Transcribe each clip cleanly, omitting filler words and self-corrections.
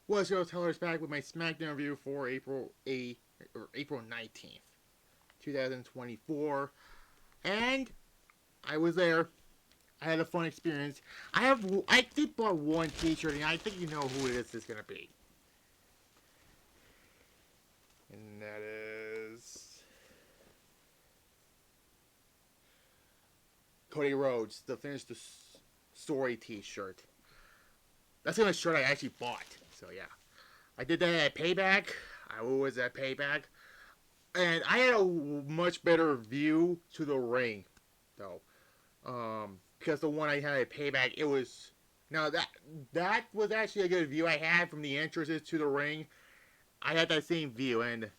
What's your Tellers back with my SmackDown review for April 19th, 2024. And I was there. I had a fun experience. I did bought one T-shirt, and I think you know who this is gonna be, and that is Cody Rhodes, the Finish the Story T-shirt. That's the only shirt I actually bought. So yeah, I did that at Payback. I was at Payback, and I had a much better view to the ring, though. Because the one I had at Payback, it was now that was actually a good view I had from the entrances to the ring. I had that same view, and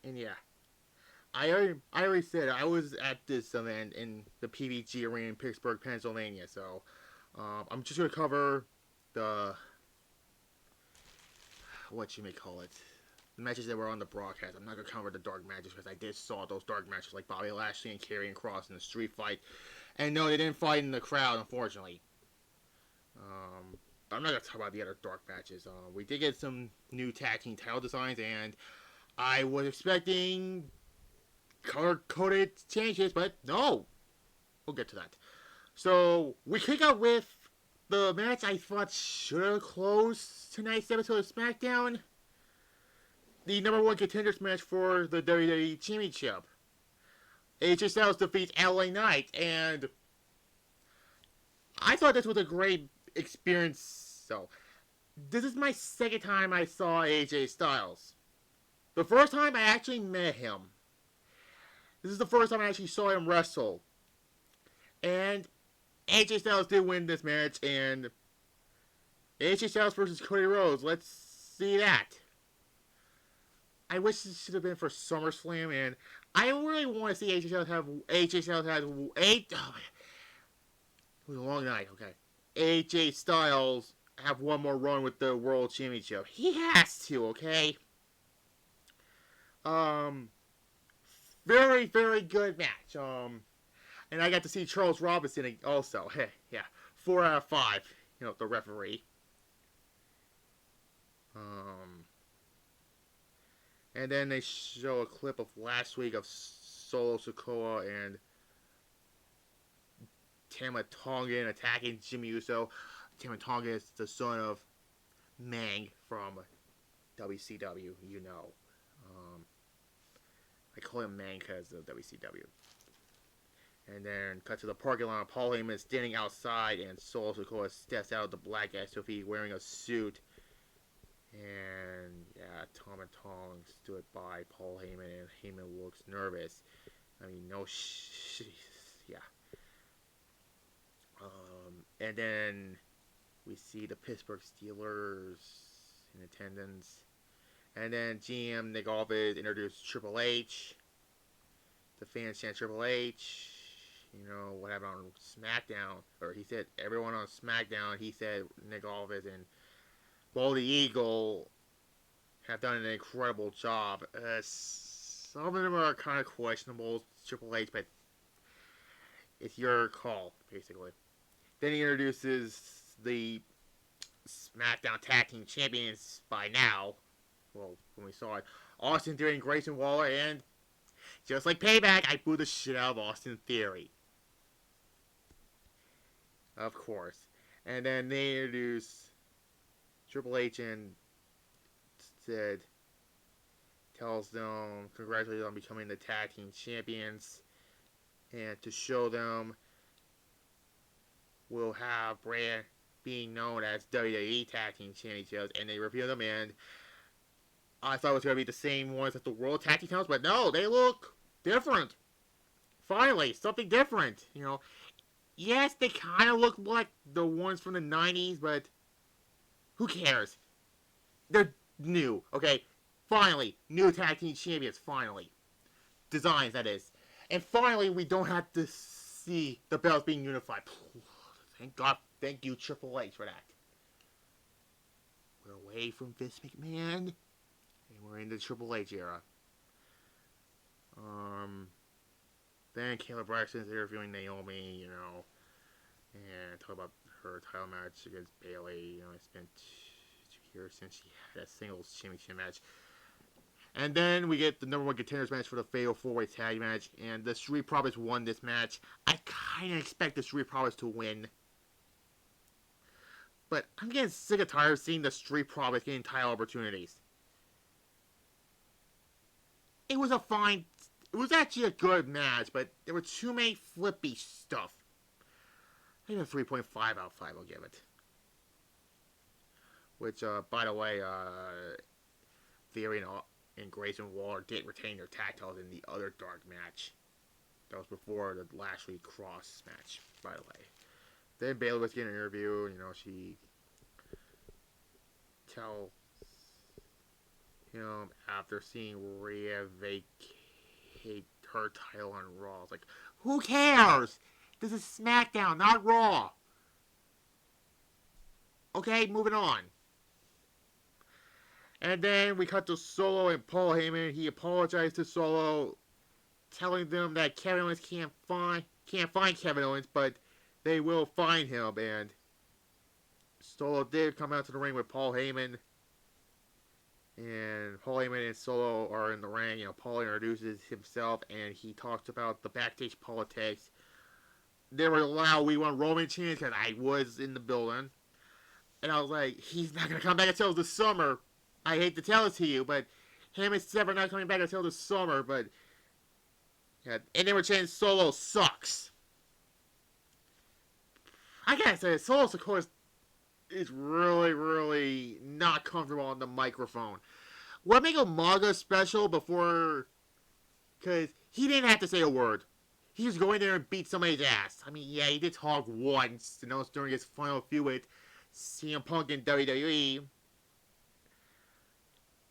yeah, I already said I was at this event in the PVG Arena in Pittsburgh, Pennsylvania. So I'm just gonna cover the what you may call it, the matches that were on the broadcast. I'm not gonna cover the dark matches because I did saw those dark matches like Bobby Lashley and Karrion Kross in the street fight, and no, they didn't fight in the crowd, unfortunately. But I'm not gonna talk about the other dark matches. We did get some new tag team title designs, and I was expecting color-coded changes, but no, we'll get to that. So we kick out with the match I thought should have closed tonight's episode of SmackDown. The number one contenders match for the WWE Championship. AJ Styles defeats LA Knight, and I thought this was a great experience. So, this is my second time I saw AJ Styles. The first time I actually met him. This is the first time I actually saw him wrestle. And AJ Styles did win this match, and AJ Styles versus Cody Rhodes. Let's see that. I wish this should have been for SummerSlam, and I really want to see AJ Styles have eight. Oh, it was a long night. Okay, AJ Styles have one more run with the World Championship. He has to. Okay. Very very good match. And I got to see Charles Robinson also. Hey, yeah, 4 out of 5. You know, the referee. And then they show a clip of last week of Solo Sikoa and Tama Tongan attacking Jimmy Uso. Tama Tongan is the son of Mang from WCW, you know. I call him Mang because of WCW. And then cut to the parking lot. Paul Heyman is standing outside, and Solo Sikoa steps out of the black SUV wearing a suit. And yeah, Tom and Tong stood by Paul Heyman, and Heyman looks nervous. I mean, yeah. And then we see the Pittsburgh Steelers in attendance. And then GM Nick Aldis introduced Triple H. The fans chant Triple H. You know, what happened on SmackDown. Or he said everyone on SmackDown, he said Nick Aldis and Baldy Eagle have done an incredible job. Some of them are kind of questionable, Triple H, but it's your call, basically. Then he introduces the SmackDown Tag Team Champions by now. Well, when we saw it, Austin Theory and Grayson Waller, and just like Payback, I booed the shit out of Austin Theory. Of course. And then they introduce Triple H and tells them congratulations on becoming the tag team champions, and to show them we'll have brand being known as WWE tag team champions, and they reveal them, and I thought it was going to be the same ones as the World Tag Team titles, but no, they look different. Finally, something different, you know. Yes, they kind of look like the ones from the 90s, but who cares? They're new, okay? Finally, new tag team champions, finally. Designs, that is. And finally, we don't have to see the belts being unified. Thank God, thank you, Triple H, for that. We're away from Vince McMahon, and we're in the Triple H era. Then Kayla Braxton's interviewing Naomi, you know, and talk about her title match against Bayley. It's been 2 years since she had a singles championship match. And then we get the number one contenders match for the Fatal 4-Way Tag match. And the Street Profits won this match. I kind of expect the Street Profits to win. But I'm getting sick and tired of seeing the Street Profits getting title opportunities. It was actually a good match, but there were too many flippy stuff. I give it a 3.5 out of 5, I'll give it. Which, by the way, Theory and Grayson Waller did retain their tag titles in the other dark match. That was before the Lashley Cross match, by the way. Then Bayley was getting an interview, she tells him after seeing Rhea vacate her title on Raw. It's like, who cares? This is SmackDown, not Raw. Okay, moving on. And then we cut to Solo and Paul Heyman. He apologized to Solo, telling them that Kevin Owens can't find Kevin Owens, but they will find him. And Solo did come out to the ring with Paul Heyman. And Paul Heyman and Solo are in the ring. Paul introduces himself and he talks about the backstage politics. They were loud, we want Roman chants, because I was in the building. And I was like, he's not going to come back until the summer. I hate to tell it to you, but him and Seth are not coming back until the summer. But yeah, and they were chanting Solo sucks. I gotta say, Solo, of course, is really, really not comfortable on the microphone. What made Umaga special before? Because he didn't have to say a word. He was going there and beat somebody's ass. I mean, yeah, he did talk once, and that was during his final feud with CM Punk in WWE.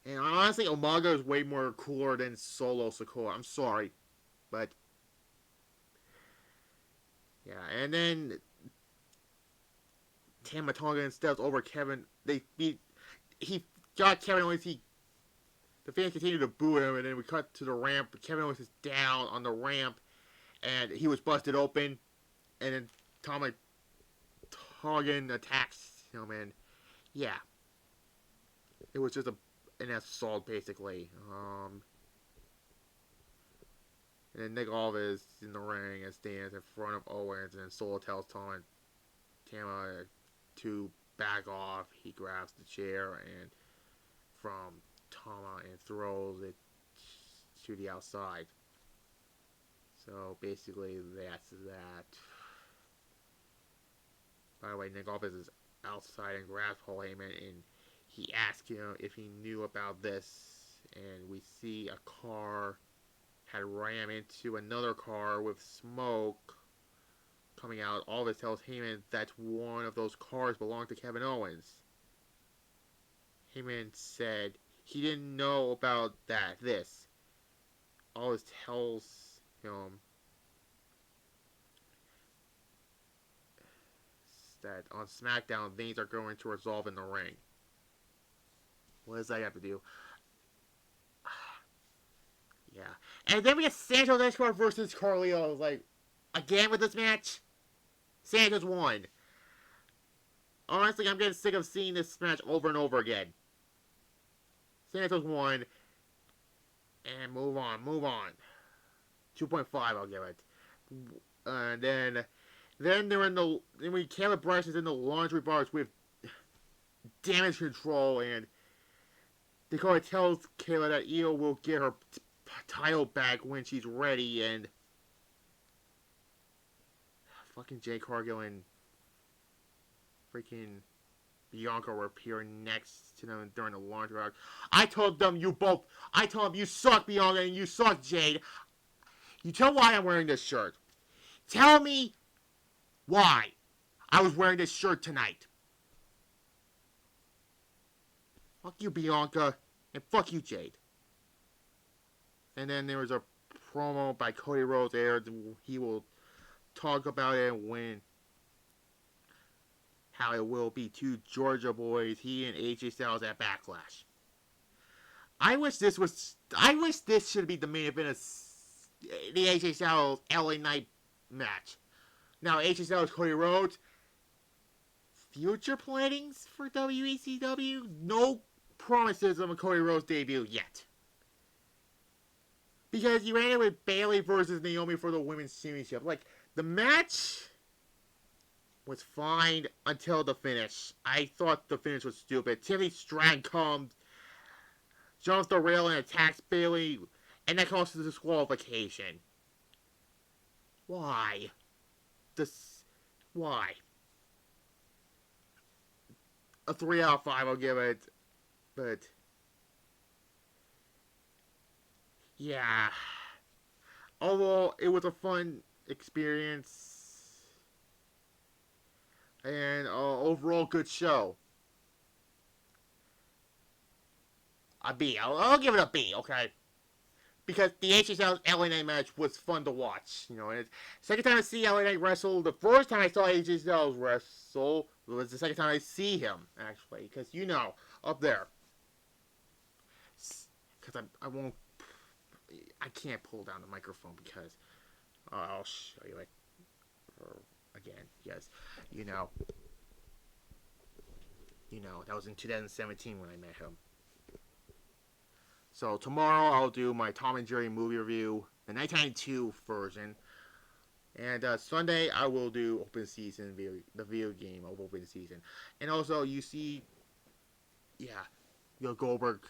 And honestly, Umaga is way more cooler than Solo Sikoa. I'm sorry. But, yeah, and then Tama Tonga steps over Kevin. He got Kevin Owens. The fans continued to boo him, and then we cut to the ramp. Kevin Owens is down on the ramp, and he was busted open. And then Tama Tonga attacks him, and yeah, it was just an assault basically. And then Nick Aldis is in the ring and stands in front of Owens, and Solo tells Tama to back off. He grabs the chair and from Tama and throws it to the outside. So basically that's that. By the way, Nick Aldis is outside and grabs Paul Heyman, and he asks him if he knew about this, and we see a car had rammed into another car with smoke coming out. Aldis tells Heyman that one of those cars belonged to Kevin Owens. Heyman said he didn't know about this. Aldis tells him that on SmackDown things are going to resolve in the ring. What does that have to do? Yeah. And then we get Santos Escobar versus Carlito. I was like, again with this match? Santos won. Honestly, I'm getting sick of seeing this match over and over again. Santos won. And move on. 2.5 I'll give it. And then they're Kayla Bryce is in the laundry bars with Damage Control, and Dakota tells Kayla that Io will get her title back when she's ready, and fucking Jay Cargill and freaking Bianca were appearing next to them during the laundry round. I told them you suck, Bianca, and you suck, Jade. You tell why I'm wearing this shirt. Tell me why I was wearing this shirt tonight. Fuck you, Bianca, and fuck you, Jade. And then there was a promo by Cody Rhodes aired. He will talk about it and how it will be two Georgia boys, he and AJ Styles at Backlash. I wish this should be the main event of the AJ Styles LA Knight match. Now AJ Styles, Cody Rhodes, future plannings for WECW, no promises of a Cody Rhodes debut yet. Because you ran it with Bayley versus Naomi for the Women's Championship. Like, the match was fine until the finish. I thought the finish was stupid. Tiffany Stratton comes, jumps the rail and attacks Bayley, and that causes disqualification. Why? Why? A 3 out of 5 I'll give it, but yeah. Although it was a fun experience and overall good show. A B. I'll give it a B, okay? Because the HSL LA Knight match was fun to watch. You know, and it's second time I see LA Knight wrestle. The first time I saw HSL wrestle was the second time I see him, actually. Because, you know, up there. Because I won't... I can't pull down the microphone because I'll show you it again. Yes, you know, that was in 2017 when I met him. So tomorrow I'll do my Tom and Jerry movie review, the 1992 version, and Sunday I will do Open Season, the video game of Open Season, and also you see, yeah, your Goldberg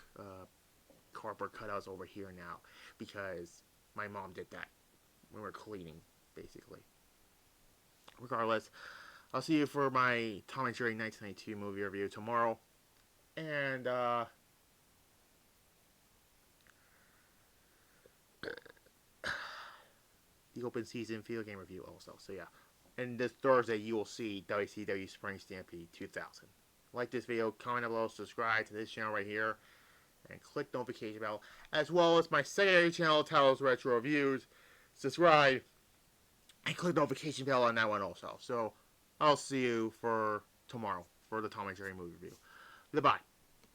cardboard cutouts over here now because my mom did that when we were cleaning, basically. Regardless, I'll see you for my Tom and Jerry 1992 movie review tomorrow, and the Open Season video game review also. So yeah, and this Thursday you will see WCW Spring Stampede 2000. Like this video, comment below, subscribe to this channel right here, and click the notification bell, as well as my secondary channel, Talos Retro Reviews. Subscribe and click the notification bell on that one also. So I'll see you for tomorrow for the Tom and Jerry movie review. Goodbye.